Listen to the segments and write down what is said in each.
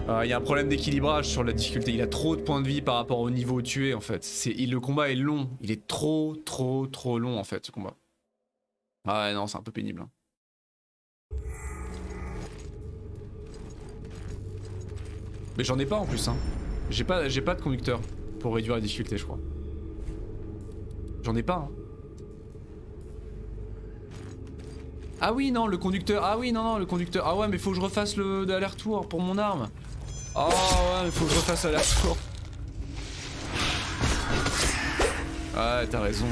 Il y a un problème d'équilibrage sur la difficulté. Il a trop de points de vie par rapport au niveau tué en fait. Le combat est long. Il est trop long en fait ce combat. Ah ouais, non, c'est un peu pénible. Hein. Mais j'en ai pas en plus. Hein. J'ai pas de conducteur pour réduire la difficulté, je crois. J'en ai pas. Hein. Ah oui, non, le conducteur. Ah oui, non, le conducteur. Ah ouais, mais faut que je refasse l'aller-retour pour mon arme. Oh ouais, mais faut que je refasse l'aller-retour. Ouais, t'as raison.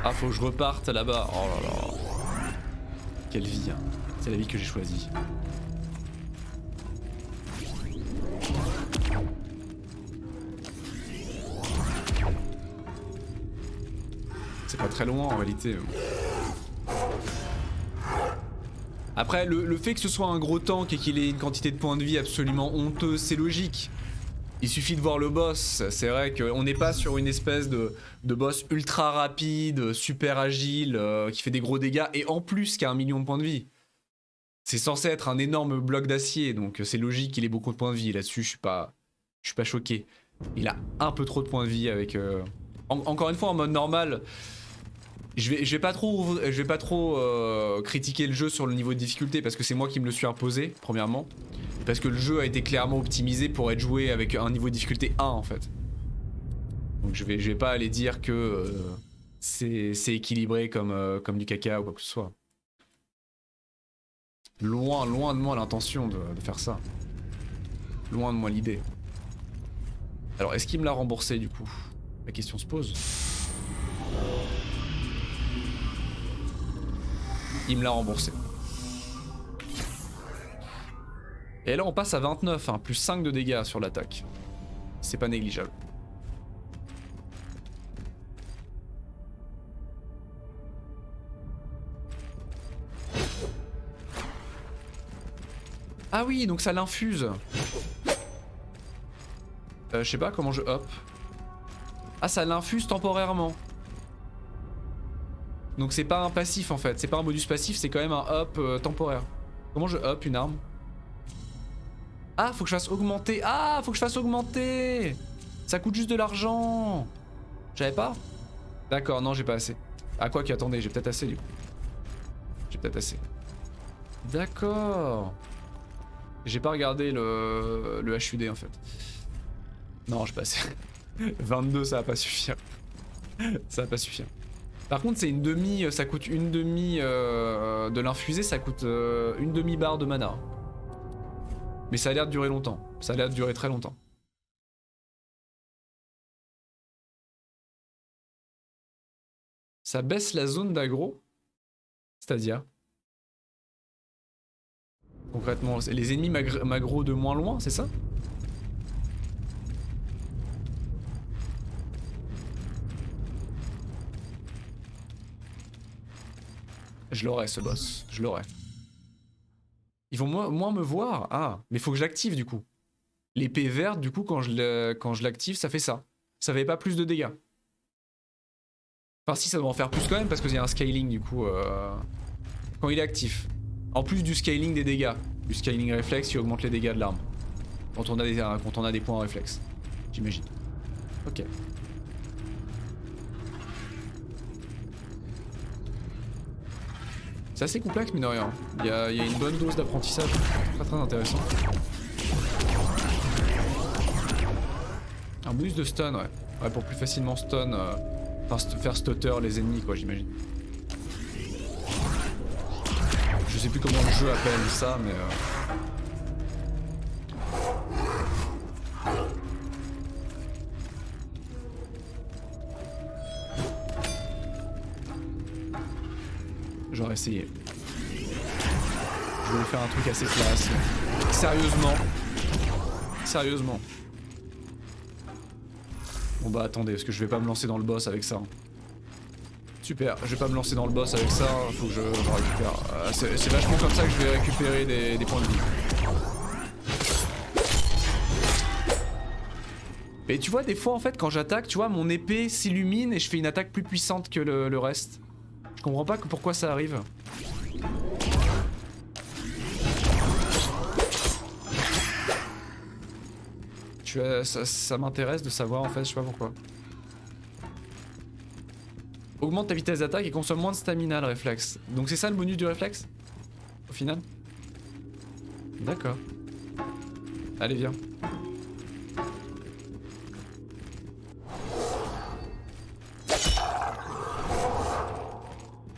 Ah, faut que je reparte là-bas. Oh là là. Quelle vie, hein. C'est la vie que j'ai choisie. C'est pas très loin en réalité. Après, le fait que ce soit un gros tank et qu'il ait une quantité de points de vie absolument honteuse, c'est logique. Il suffit de voir le boss. C'est vrai qu'on n'est pas sur une espèce de boss ultra rapide, super agile, qui fait des gros dégâts et en plus qui a 1 million de points de vie. C'est censé être un énorme bloc d'acier, donc c'est logique qu'il ait beaucoup de points de vie. Là-dessus, je suis pas choqué. Il a un peu trop de points de vie avec... Encore une fois, en mode normal... Je vais pas trop critiquer le jeu sur le niveau de difficulté parce que c'est moi qui me le suis imposé, premièrement. Parce que le jeu a été clairement optimisé pour être joué avec un niveau de difficulté 1 en fait. Donc je vais pas aller dire que c'est équilibré comme du caca ou quoi que ce soit. Loin de moi l'intention de faire ça. Loin de moi l'idée. Alors est-ce qu'il me l'a remboursé du coup? La question se pose. Il me l'a remboursé. Et là on passe à 29, hein, plus 5 de dégâts sur l'attaque. C'est pas négligeable. Ah oui, donc ça l'infuse. Je sais pas comment je hop. Ah, ça l'infuse temporairement. Donc c'est pas un passif en fait, c'est pas un bonus passif, c'est quand même un hop temporaire. Comment je hop une arme? Ah, faut que je fasse augmenter. Ah, faut que je fasse augmenter. Ça coûte juste de l'argent. J'avais pas? D'accord, non, j'ai pas assez. Ah, quoi que, attendez, j'ai peut-être assez du coup. J'ai peut-être assez. D'accord. J'ai pas regardé le HUD en fait. Non, j'ai pas assez. 22, ça va pas suffire. Ça va pas suffire. Par contre, c'est une demi, ça coûte une demi de l'infusé, ça coûte une demi-barre de mana. Mais ça a l'air de durer longtemps. Ça a l'air de durer très longtemps. Ça baisse la zone d'aggro? C'est-à-dire? Concrètement, les ennemis m'aggro de moins loin, c'est ça? Je l'aurai ce boss, je l'aurai. Ils vont moins me voir. Ah, mais faut que je l'active du coup. L'épée verte, du coup, quand je l'active, ça fait ça. Ça fait pas plus de dégâts. Enfin si, ça doit en faire plus quand même parce qu'il y a un scaling du coup quand il est actif. En plus du scaling des dégâts. Du scaling réflexe qui augmente les dégâts de l'arme. Quand on a des points en réflexe. J'imagine. Ok. C'est assez complexe mine de rien. Il y a une bonne dose d'apprentissage. Très intéressant. Un bonus de stun, ouais. Ouais, pour plus facilement stun. Enfin, faire stutter les ennemis, quoi, j'imagine. Je sais plus comment le jeu appelle ça, mais... J'aurais essayé. Je voulais faire un truc assez classe. Sérieusement. Sérieusement. Bon bah attendez, parce que je vais pas me lancer dans le boss avec ça. Super, je vais pas me lancer dans le boss avec ça, faut que je récupère. C'est vachement comme ça que je vais récupérer des points de vie. Et tu vois, des fois en fait, quand j'attaque, tu vois, mon épée s'illumine et je fais une attaque plus puissante que le reste. Je comprends pas pourquoi ça arrive. Ça m'intéresse de savoir en fait, je sais pas pourquoi. Augmente ta vitesse d'attaque et consomme moins de stamina le réflexe. Donc c'est ça le bonus du réflexe? Au final? D'accord. Allez viens.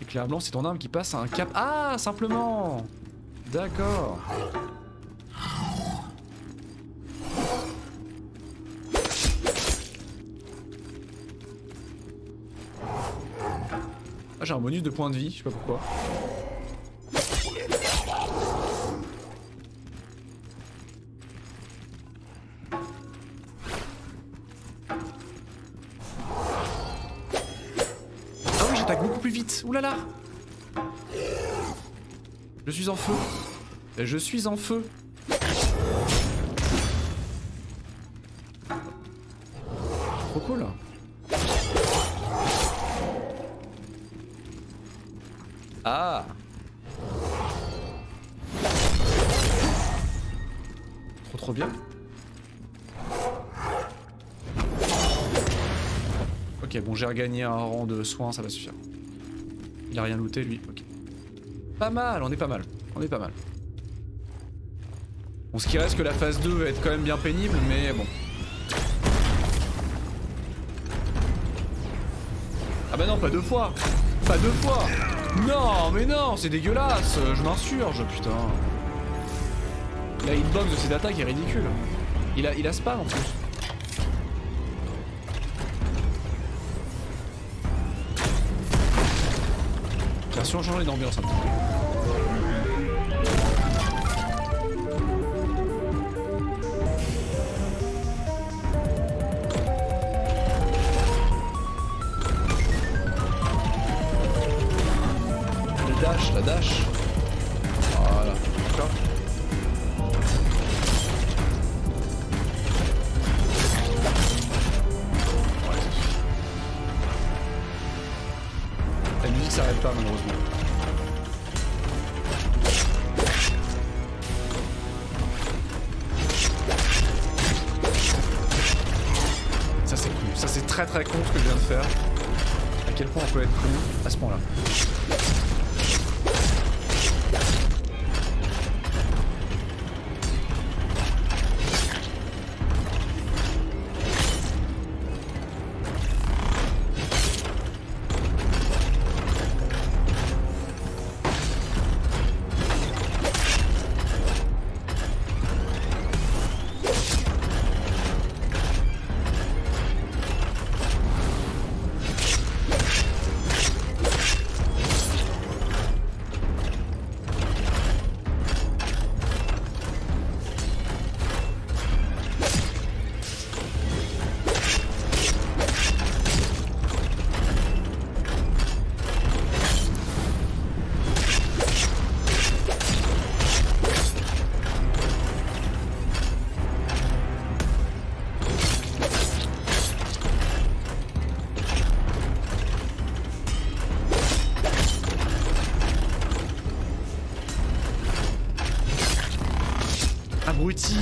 Éclair blanc, c'est ton arme qui passe à un cap. Ah, simplement. D'accord. Ah, j'ai un bonus de points de vie, je sais pas pourquoi. Ah oui, j'attaque beaucoup plus vite. Ouh là là. Je suis en feu. Je suis en feu. Trop cool. Ah. Trop bien. Ok, bon, j'ai regagné un rang de soins, ça va suffire. Il a rien looté lui, ok. Pas mal, on est pas mal. On est pas mal. Bon, ce qui reste que la phase 2 va être quand même bien pénible, mais bon. Ah bah non, pas deux fois. Pas deux fois. Non, mais non, c'est dégueulasse. Je m'insurge, putain. La hitbox de cette attaque est ridicule. Il a spam en plus. Tiens, si on change d'ambiance un petit peu. La dash. Voilà, d'accord. Ouais, ça suffit. La musique s'arrête pas malheureusement. Ça c'est cool, ça c'est très con ce que je viens de faire. À quel point on peut être con à ce point-là. Abruti.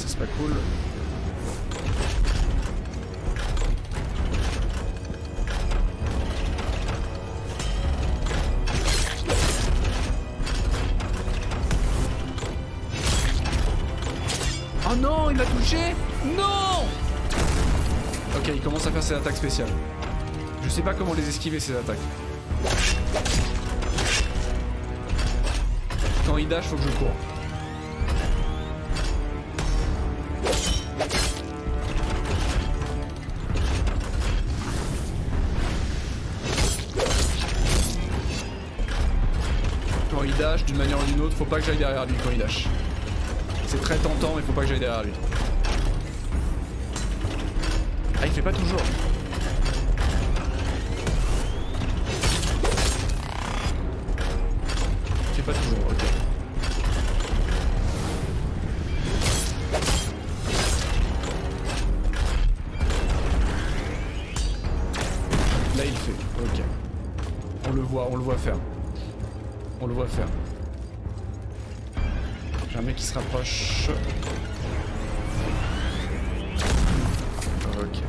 C'est pas cool. Oh non, il m'a touché. Non. Ok, il commence à faire ses attaques spéciales. Je sais pas comment les esquiver ces attaques. Quand il dash, faut que je cours. il dash d'une manière ou d'une autre, faut pas que j'aille derrière lui quand il dash. C'est très tentant mais faut pas que j'aille derrière lui. Ah il fait pas toujours. Il fait pas toujours, ok. Là il fait, ok. On le voit faire. On le voit faire. J'ai un mec qui se rapproche. Ok.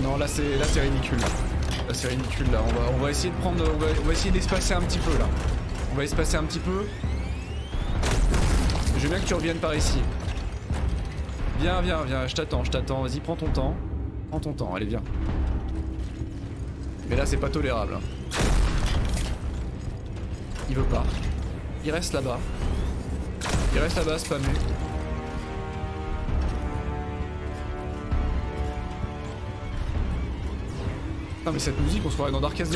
Non là c'est ridicule. Là c'est ridicule là. On va essayer de prendre. On va essayer d'espacer un petit peu là. On va espacer un petit peu. Je veux bien que tu reviennes par ici. Viens, je t'attends. Vas-y, prends ton temps. Prends ton temps, allez, viens. Mais là, c'est pas tolérable. Hein. Il veut pas. Il reste là-bas. Spammé. Non, mais cette musique, on se croirait dans Darkest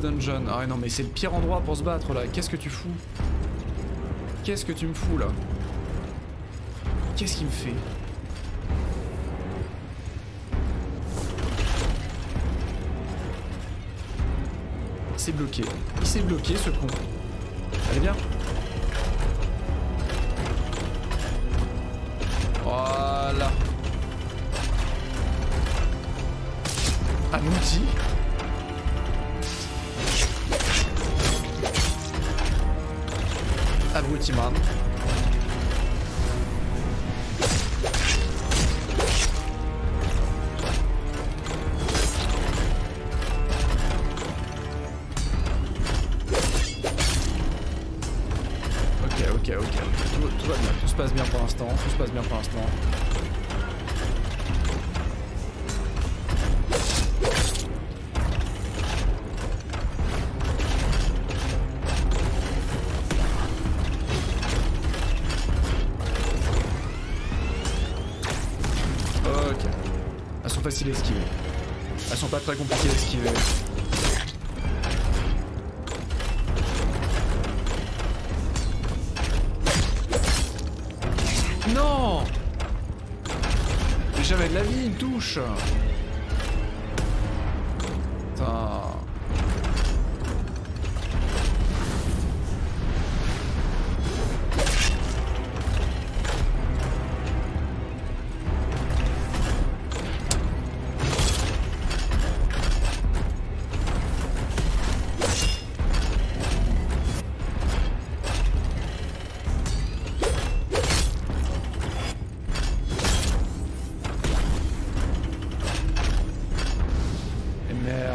Dungeon. Ah non, mais c'est le pire endroit pour se battre, là. Qu'est-ce que tu fous? Qu'est-ce que tu me fous, là? Qu'est-ce qu'il me fait? Il s'est bloqué ce con. Allez bien. Voilà. Abruti. Abruti man. Ok. Tout va bien, tout se passe bien pour l'instant. Ok. Elles sont faciles à esquiver. Elles sont pas très compliquées à esquiver. Non! Mais j'avais de la vie, une touche! Putain.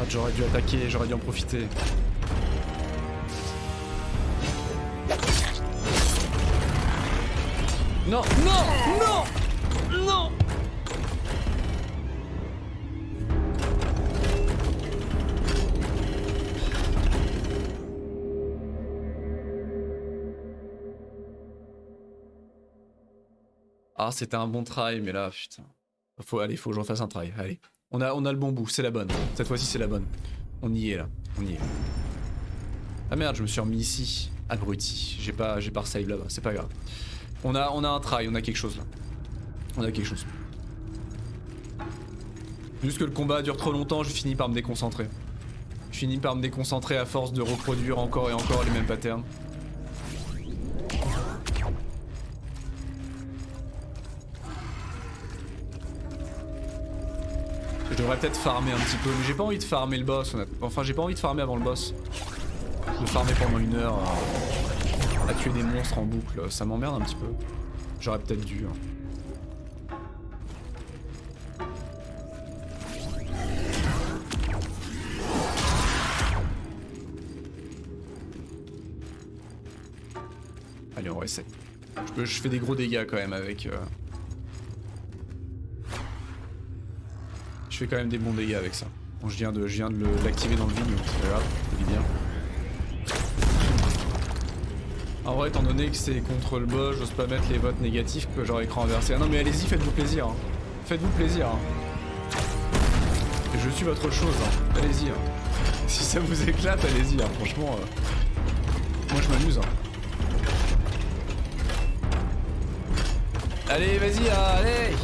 J'aurais dû attaquer, j'aurais dû en profiter. Non. Ah, c'était un bon try, mais là, putain. Faut que je refasse un try, allez. On a le bon bout, c'est la bonne. Cette fois-ci, c'est la bonne. On y est, là. Ah merde, je me suis remis ici. Abruti. J'ai pas save là-bas, c'est pas grave. On a un try, on a quelque chose, là. Juste que le combat dure trop longtemps, je finis par me déconcentrer. À force de reproduire encore et encore les mêmes patterns. Je devrais peut-être farmer un petit peu, mais j'ai pas envie de farmer le boss. Enfin, j'ai pas envie de farmer avant le boss. De farmer pendant 1 heure à tuer des monstres en boucle, ça m'emmerde un petit peu. J'aurais peut-être dû. Hein. Allez, on reset. Je fais des gros dégâts quand même avec... Je fais quand même des bons dégâts avec ça. Bon, je viens de l'activer dans le vide, mais c'est pas grave, c'est bien. En vrai, étant donné que c'est contre le boss, j'ose pas mettre les votes négatifs que genre écran inversé. Ah non mais allez-y, faites-vous plaisir. Hein. Je suis votre chose, hein. Allez-y. Hein. Si ça vous éclate, allez-y. Hein. Franchement, moi je m'amuse. Hein. Allez, vas-y, allez.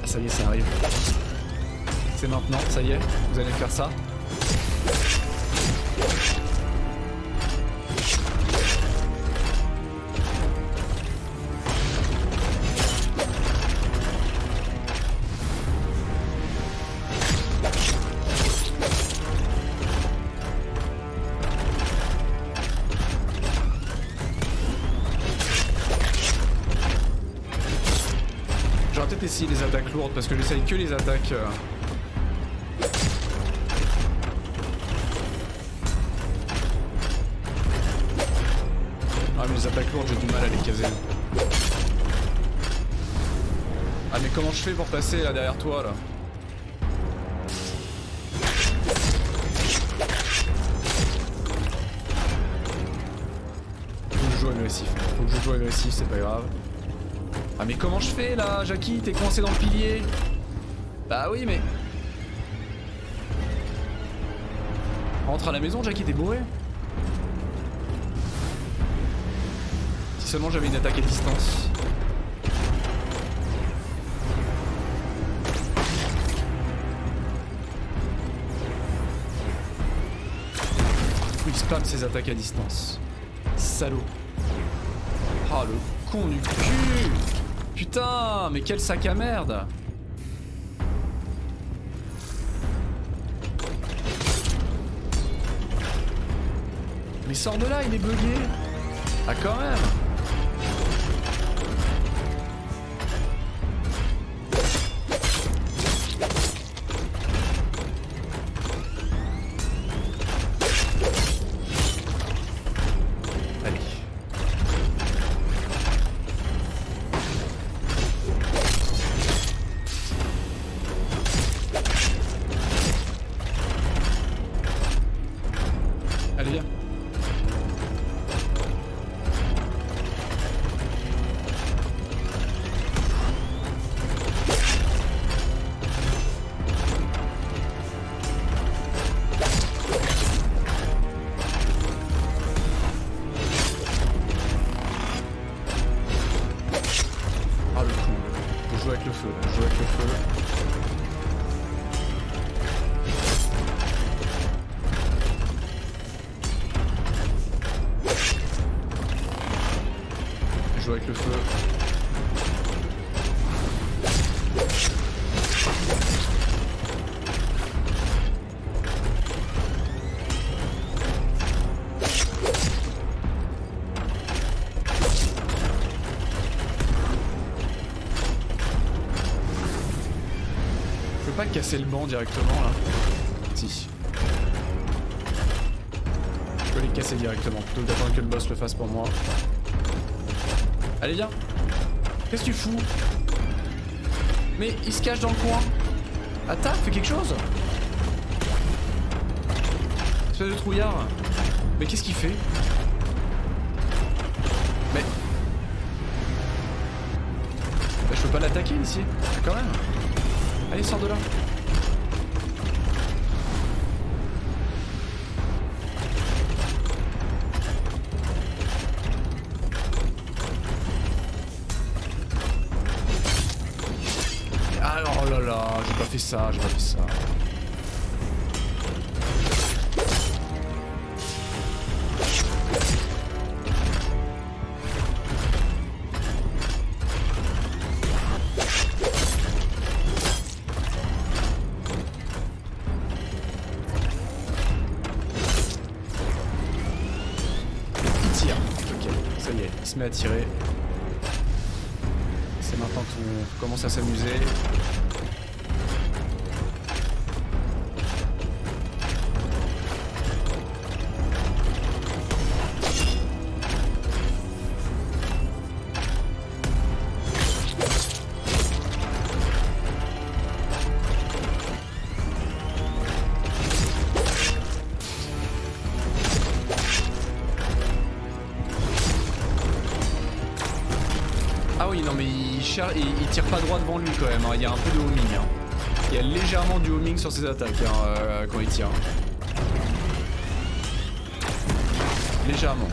Ça y est, ça arrive. C'est maintenant, ça y est, vous allez faire ça. J'aurais peut-être essayé les attaques lourdes parce que j'essaye que les attaques. Ah mais les attaques lourdes j'ai du mal à les caser. Ah mais comment je fais pour passer là derrière toi là? Faut que je joue agressif, faut que je joue agressif, c'est pas grave. Ah mais comment je fais là, Jackie? T'es coincé dans le pilier? Bah oui mais... Rentre à la maison, Jackie, t'es bourré? Si seulement j'avais une attaque à distance. Il spam ses attaques à distance. Salaud. Ah le con du cul! Putain, mais quel sac à merde! Mais sors de là, il est bugué! Ah quand même! Allez. Allez, viens. Ah le coup. Je joue avec le feu, je joue avec le feu. Je joue avec le feu. Je peux pas casser le banc directement là. Si. Je peux les casser directement plutôt que d'attendre que le boss le fasse pour moi. Allez viens. Qu'est-ce que tu fous? Mais il se cache dans le coin. Attaque, fais quelque chose. Espèce de trouillard. Mais qu'est-ce qu'il fait? Mais... Bah, je peux pas l'attaquer ici. Ah, quand même. Allez, sors de là. Ah oh là là, j'ai pas fait ça, j'ai pas fait ça. Ça y est, il se met à tirer. C'est maintenant qu'on commence à s'amuser. Ah oui, non mais il tire pas droit devant lui quand même, hein. Il y a un peu de homing. Hein. Il y a légèrement du homing sur ses attaques hein, quand il tire. Légèrement.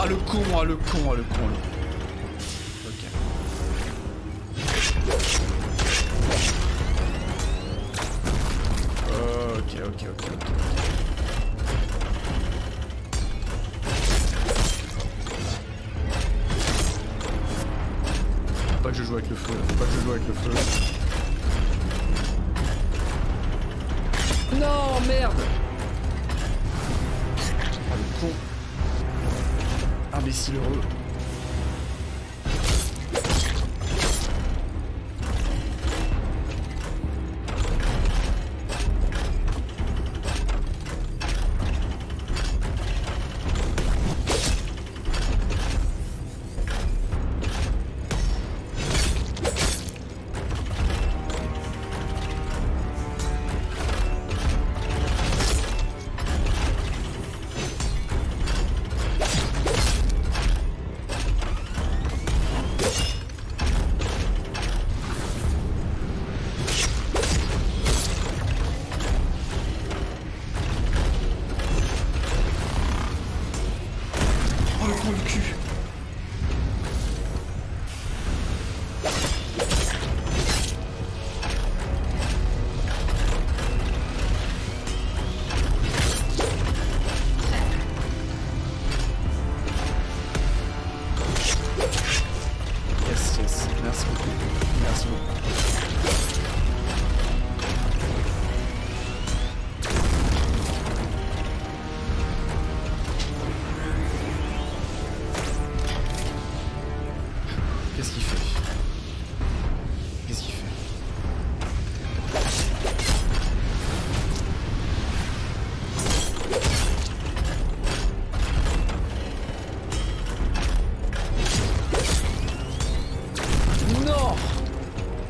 Ah le con, ah le con, ah le con. Ok. Ok. Faut pas que je joue avec le feu, faut pas que je joue avec le feu. Non, merde. Ah le con. Imbécile heureux.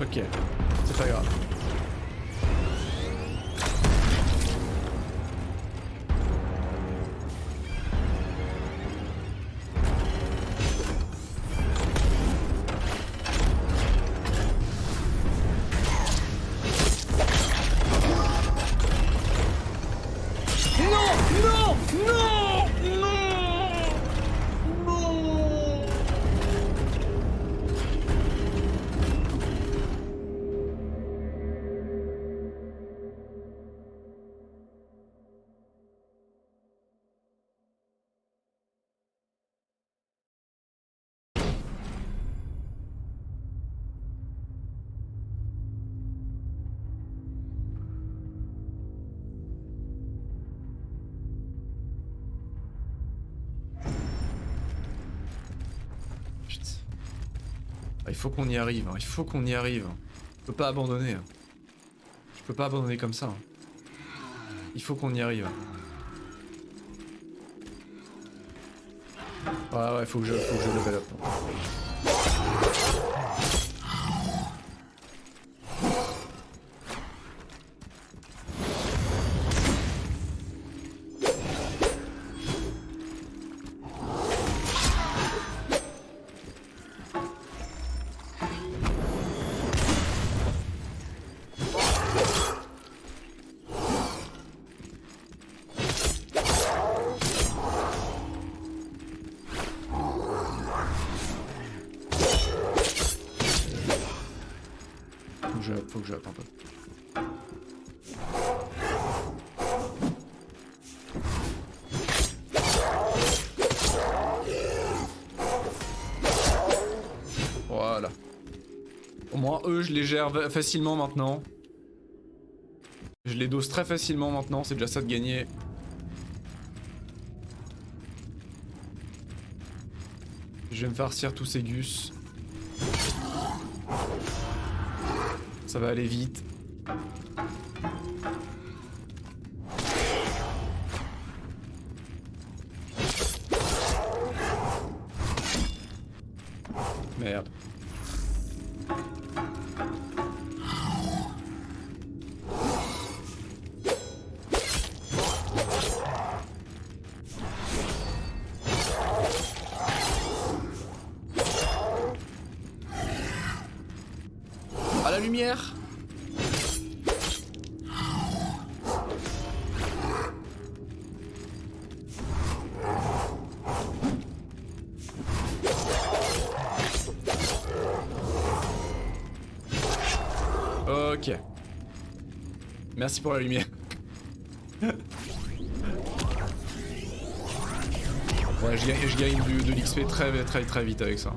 Ok, c'est pas grave. Il faut qu'on y arrive, hein. Il faut qu'on y arrive. Je peux pas abandonner. Je peux pas abandonner comme ça. Il faut qu'on y arrive. Ouais, faut que je level up. Faut que je up un peu. Voilà. Au moins eux je les gère facilement maintenant. Je les dose très facilement maintenant, c'est déjà ça de gagner. Je vais me farcir tous ces gus. Ça va aller vite. Merde. À la lumière. Ok. Merci pour la lumière. Ouais, je gagne de l'XP très vite avec ça.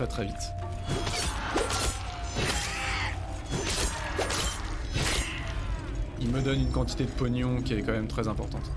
Très vite. Il me donne une quantité de pognon qui est quand même très importante.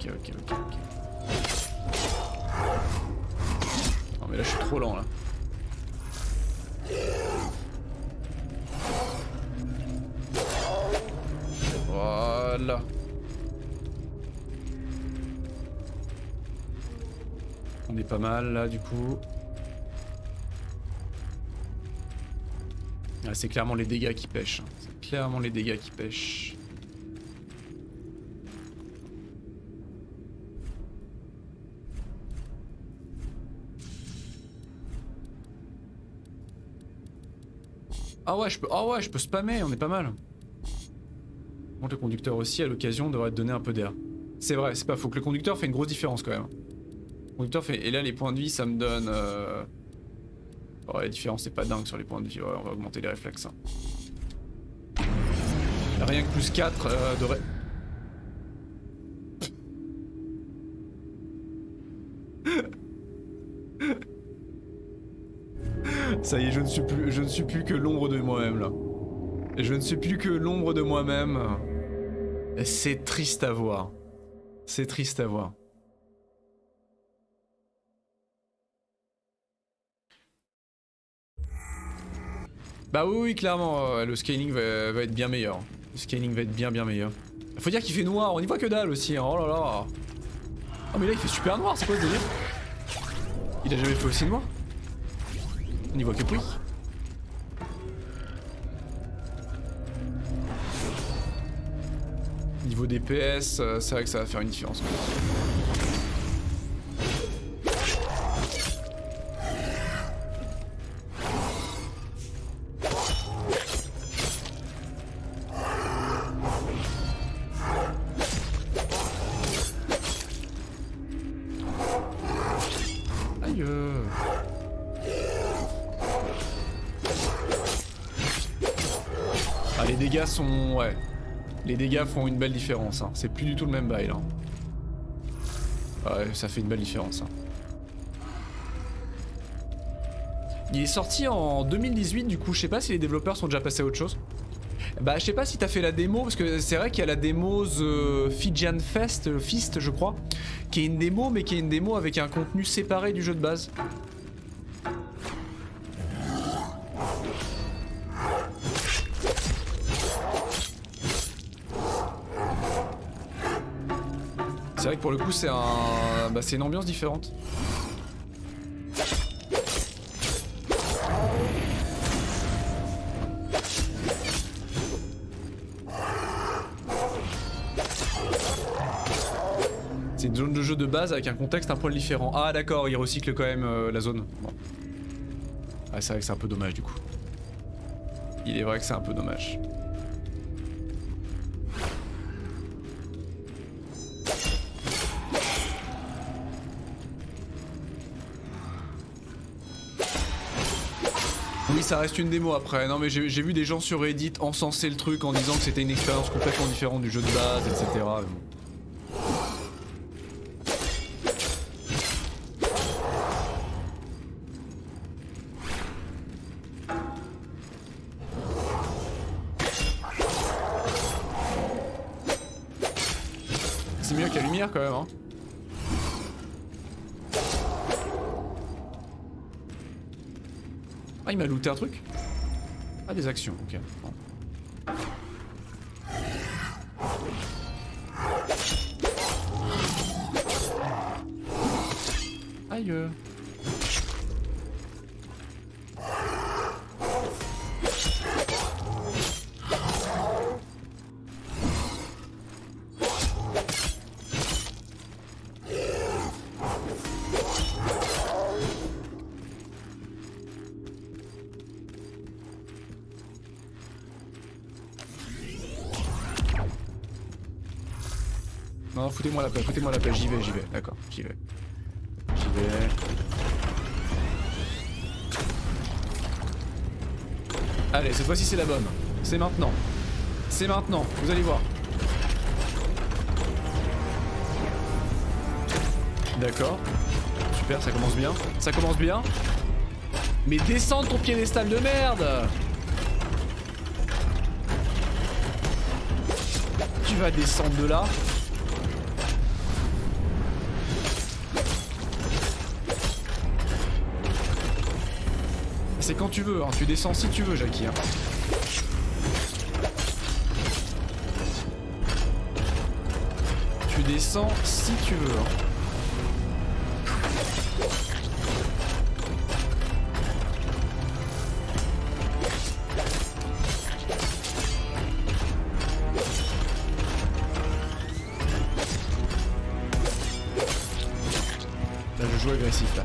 Ok. Non mais là je suis trop lent là. Voilà. On est pas mal là du coup. Ah, c'est clairement les dégâts qui pêchent. C'est clairement les dégâts qui pêchent. Ah ouais, je peux spammer, on est pas mal. Bon, le conducteur aussi, à l'occasion, devrait te donner un peu d'air. C'est vrai, c'est pas faux que le conducteur fait une grosse différence quand même. Le conducteur fait... Et là, les points de vie, ça me donne... Oh, la différence, c'est pas dingue sur les points de vie. Ouais, on va augmenter les réflexes. Hein. Rien que plus 4 de... Ça y est, je ne suis plus que l'ombre de moi-même là. Je ne suis plus que l'ombre de moi-même. C'est triste à voir. C'est triste à voir. Bah oui, clairement, le scaling va être bien meilleur. Le scaling va être bien meilleur. Faut dire qu'il fait noir, on y voit que dalle aussi, hein. Oh là là. Oh mais là il fait super noir, c'est quoi ce délire? Il a jamais fait aussi noir? On y voit que prix. Niveau DPS, c'est vrai que ça va faire une différence. Aïe. Ah, les dégâts sont... ouais. Les dégâts font une belle différence, hein. C'est plus du tout le même bail là. Ouais, ça fait une belle différence. Hein. Il est sorti en 2018 du coup, je sais pas si les développeurs sont déjà passés à autre chose. Bah je sais pas si t'as fait la démo, parce que c'est vrai qu'il y a la démo The Fijian Fist je crois, qui est une démo mais qui est une démo avec un contenu séparé du jeu de base. C'est vrai que pour le coup c'est un... bah, c'est une ambiance différente. C'est une zone de jeu de base avec un contexte un poil différent. Ah d'accord, il recycle quand même la zone. Bon. Ah, c'est vrai que c'est un peu dommage du coup. Il est vrai que c'est un peu dommage. Oui, ça reste une démo après. Non mais j'ai vu des gens sur Reddit encenser le truc en disant que c'était une expérience complètement différente du jeu de base, etc. Mais bon. C'est mieux qu'à lumière quand même, hein. Ah, il m'a looté un truc? Ah, des actions, ok. Bon. Aïe. Non, foutez-moi la paix, j'y vais, d'accord, j'y vais. Allez, cette fois-ci c'est la bonne. C'est maintenant. C'est maintenant, vous allez voir. D'accord. Super, ça commence bien. Ça commence bien. Mais descends de ton piédestal de merde! Tu vas descendre de là. C'est quand tu veux, hein. Tu descends si tu veux, Jackie. Hein. Tu descends si tu veux. Hein. Là, je joue agressif, là.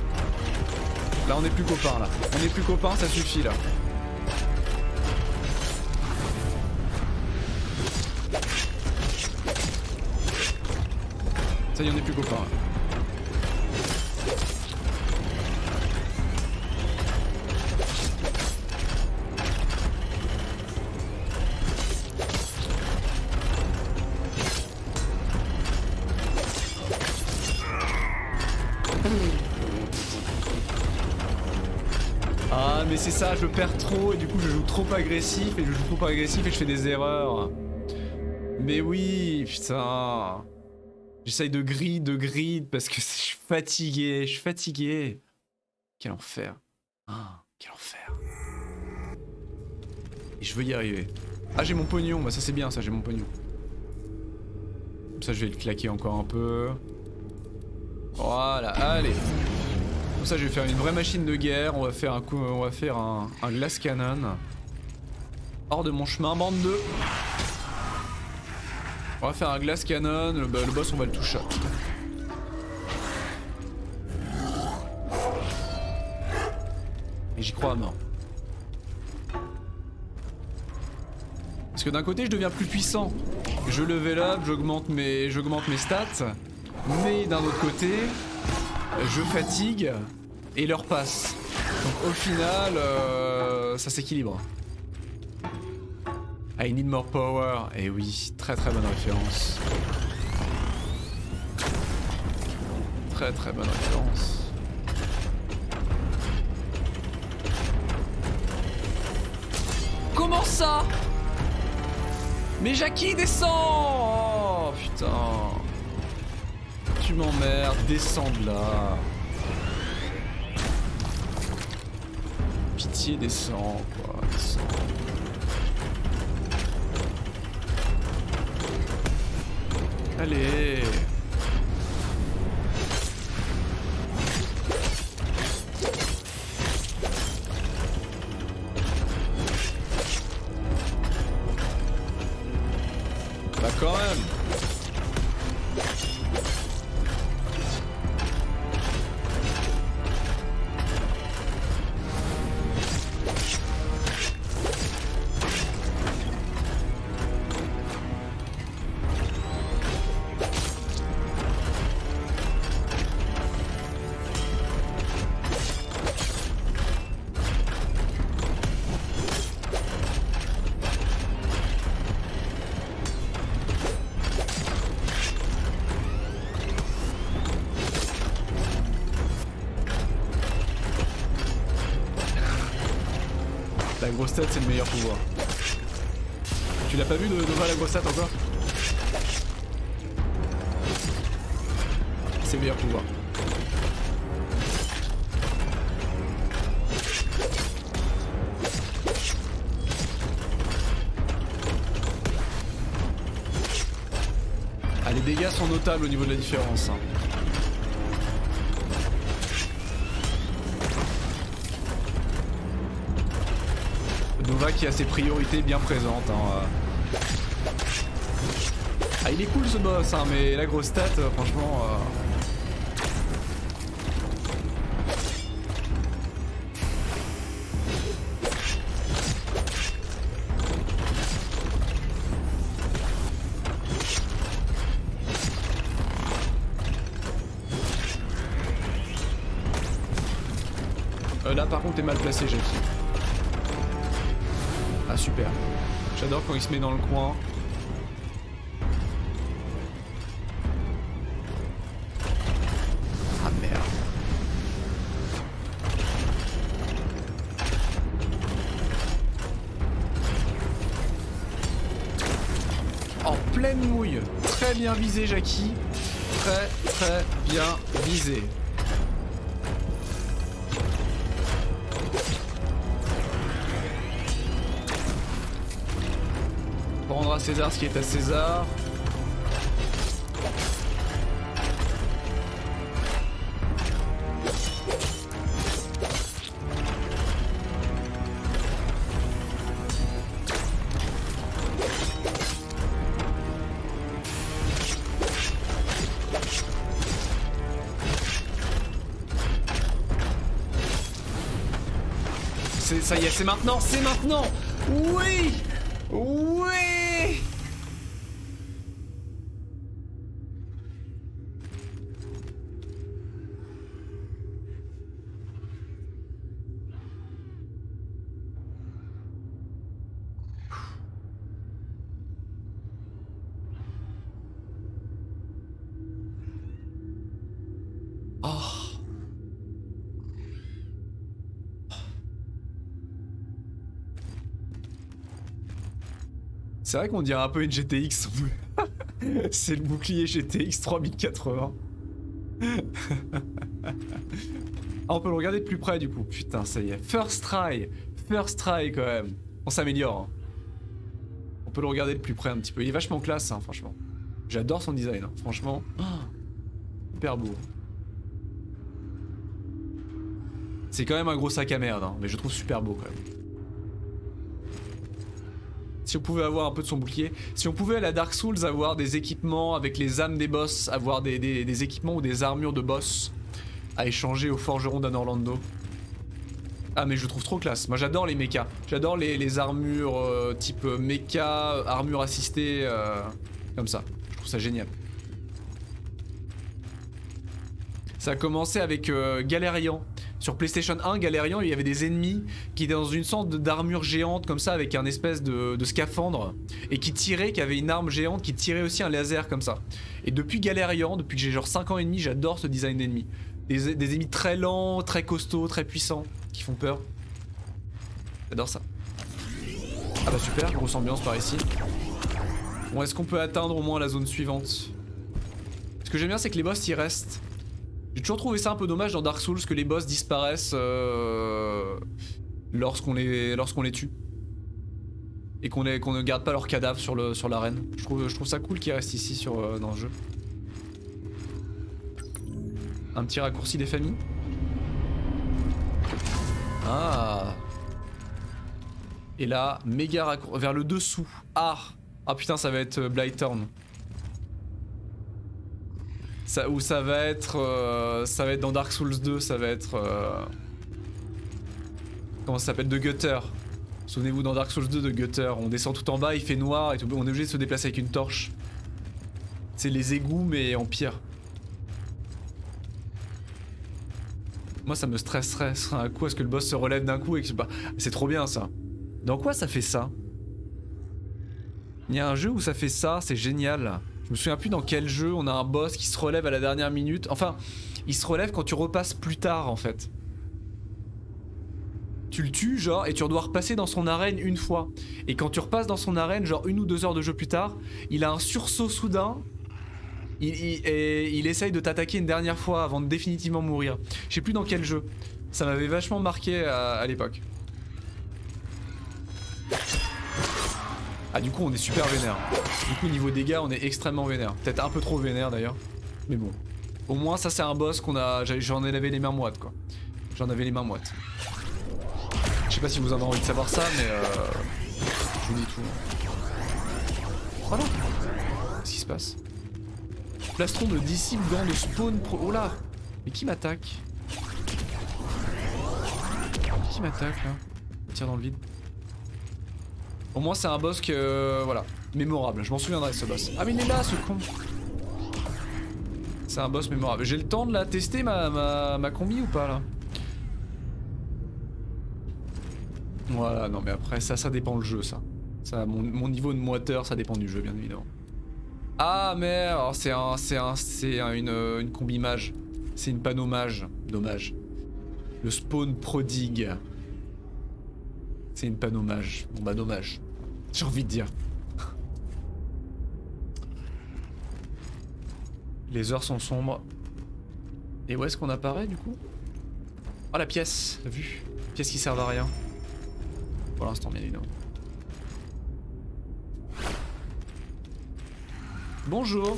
Là on est plus copains là. On est plus copains, ça suffit là. Ça y est, on est plus copains là. Ah mais c'est ça, je perds trop et du coup je joue trop agressif et je fais des erreurs. Mais oui, putain. J'essaye de grid parce que je suis fatigué, Quel enfer. Ah, quel enfer. Et je veux y arriver. Ah j'ai mon pognon, bah ça c'est bien ça, j'ai mon pognon. Comme ça je vais le claquer encore un peu. Voilà, allez. Comme ça je vais faire une vraie machine de guerre, on va faire un glass cannon. Hors de mon chemin, bande 2. On va faire un glass cannon, le boss on va le toucher. Et j'y crois à mort. Parce que d'un côté je deviens plus puissant. Je level up, j'augmente mes stats. Mais d'un autre côté, je fatigue et leur passe. Donc au final, ça s'équilibre. I need more power. Et oui, très bonne référence. Très bonne référence. Comment ça? Mais Jackie, descends! Oh putain. Tu m'emmerdes, descends de là. Pitié, descends, quoi, descends. Allez. Bah quand même. La grosse tête, c'est le meilleur pouvoir. Tu l'as pas vu de Nova la grosse tête encore? C'est le meilleur pouvoir. Ah, les dégâts sont notables au niveau de la différence. Hein. Nova qui a ses priorités bien présentes. Hein. Ah, il est cool ce boss, hein, mais la grosse tête, franchement. Là, par contre, t'es mal placé, Jackie. Ah, super. J'adore quand il se met dans le coin. Ah merde. En pleine mouille. Très bien visé, Jackie. Très bien visé. Rendre à César ce qui est à César. Ça y est, c'est maintenant, c'est maintenant. Oui. Oui. C'est vrai qu'on dirait un peu une GTX. C'est le bouclier GTX 3080. Ah, on peut le regarder de plus près du coup. Putain, ça y est. First try. First try quand même. On s'améliore. Hein. On peut le regarder de plus près un petit peu. Il est vachement classe, hein, franchement. J'adore son design, hein, franchement. Oh, hyper beau. C'est quand même un gros sac à merde, hein, mais je trouve super beau quand même. Si on pouvait avoir un peu de son bouclier, si on pouvait à la Dark Souls avoir des équipements avec les âmes des boss, avoir des équipements ou des armures de boss à échanger au forgeron d'Anne Orlando. Ah mais je trouve trop classe, moi j'adore les mechas, j'adore les armures type mecha, armure assistée, comme ça, je trouve ça génial. Ça a commencé avec Galerian. Sur PlayStation 1, Galerian, il y avait des ennemis qui étaient dans une sorte d'armure géante comme ça avec un espèce de scaphandre et qui tirait, qui avait une arme géante qui tirait aussi un laser comme ça. Et depuis Galerian, depuis que j'ai genre 5 ans et demi, j'adore ce design d'ennemis. Des ennemis très lents, très costauds, très puissants, qui font peur. J'adore ça. Ah bah super, grosse ambiance par ici. Bon, est-ce qu'on peut atteindre au moins la zone suivante? Ce que j'aime bien, c'est que les boss y restent. J'ai toujours trouvé ça un peu dommage dans Dark Souls que les boss disparaissent lorsqu'on les tue. Et qu'on ne garde pas leurs cadavres sur l'arène. Je trouve ça cool qu'ils restent ici dans le jeu. Un petit raccourci des familles. Ah. Et là, méga raccourci vers le dessous. Ah. Ah putain, ça va être Blighttown. Ou ça va être dans Dark Souls 2, ça va être comment ça s'appelle, de Gutter. Souvenez-vous dans Dark Souls 2 de Gutter, on descend tout en bas, il fait noir et tout, on est obligé de se déplacer avec une torche. C'est les égouts mais en pire. Moi ça me stresserait, ce serait un coup à ce que le boss se relève d'un coup et que c'est trop bien ça. Dans quoi ça fait ça? Il y a un jeu où ça fait ça, c'est génial. Je me souviens plus dans quel jeu on a un boss qui se relève à la dernière minute. Enfin, il se relève quand tu repasses plus tard en fait. tu le tues genre et tu dois repasser dans son arène une fois. Et quand tu repasses dans son arène, genre 1 ou 2 heures de jeu plus tard, il a un sursaut soudain. Et il essaye de t'attaquer une dernière fois avant de définitivement mourir. Je sais plus dans quel jeu. Ça m'avait vachement marqué à l'époque. Ah du coup on est super vénère. Du coup niveau dégâts on est extrêmement vénère. Peut-être un peu trop vénère d'ailleurs. Mais bon. Au moins ça c'est un boss qu'on a... J'en ai lavé les mains moites quoi. J'en avais les mains moites. Je sais pas si vous avez envie de savoir ça mais je vous dis tout. Voilà. Qu'est-ce qui se passe? Plastron de disciple gant de spawn pro... Oh là. Mais qui m'attaque? Qui m'attaque là? Il tire dans le vide. Au moins c'est un boss que... voilà. Mémorable, je m'en souviendrai ce boss. Ah mais il est là ce con. C'est un boss mémorable. J'ai le temps de la tester ma combi ou pas là? Voilà, non mais après ça dépend le jeu ça. Mon niveau de moiteur ça dépend du jeu bien évidemment. Ah merde, c'est une combi mage. C'est une panneau mage. Dommage. Le spawn prodigue. C'est une panneau mage. Bon bah dommage. J'ai envie de dire. Les heures sont sombres. Et où est-ce qu'on apparaît du coup? Oh la pièce, t'as vu? Pièce qui sert à rien. Pour l'instant bien évidemment. Bonjour.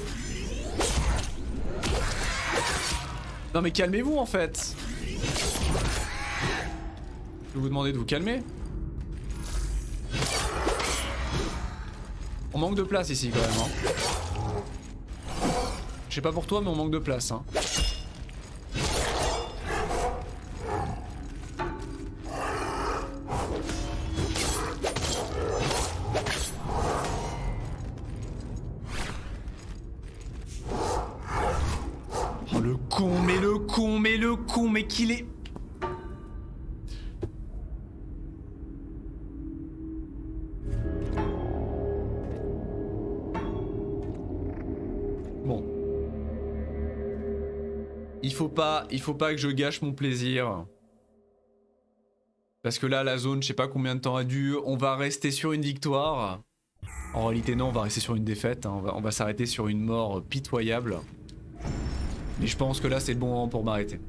Non mais calmez-vous en fait. Je vais vous demander de vous calmer. On manque de place ici quand même hein. Je sais pas pour toi mais on manque de place hein. Oh le con, mais le con, mais le con, mais qu'il est... Bon. Il faut pas que je gâche mon plaisir. Parce que là, la zone, je sais pas combien de temps a dû. On va rester sur une victoire. En réalité, non, on va rester sur une défaite. Hein. On va s'arrêter sur une mort pitoyable. Mais je pense que là, c'est le bon moment pour m'arrêter.